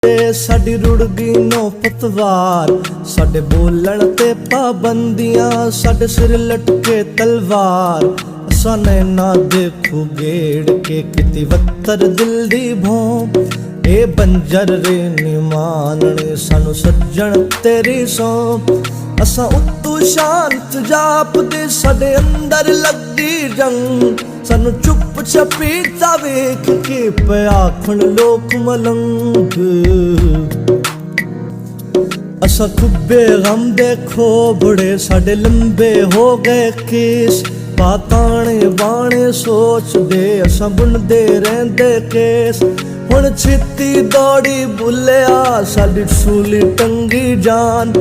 साडी रुड़ गई नौ पतवार, साडे बोलण ते पाबंदियां, साडे सिर लटके तलवार। असां नैना देखू गेड़ के किती वत्तर दिल दी भौं, ए बंजर रे नी मानने सानू सज्जण तेरी सौंप। असां उत्तू शांत जापदे साडे अंदर लगदी जंग, सानू चुप छपीता वेख के पे आखण लोक मलंग। असां खुब्बे गम दे खोबड़े साडे लंबे हो गए केस, पाताने बाणे सोचदे असां बुनदे रहिंदे केस। हुण छित्ती दौड़ी बुलिया साडी सूली टंगी जान,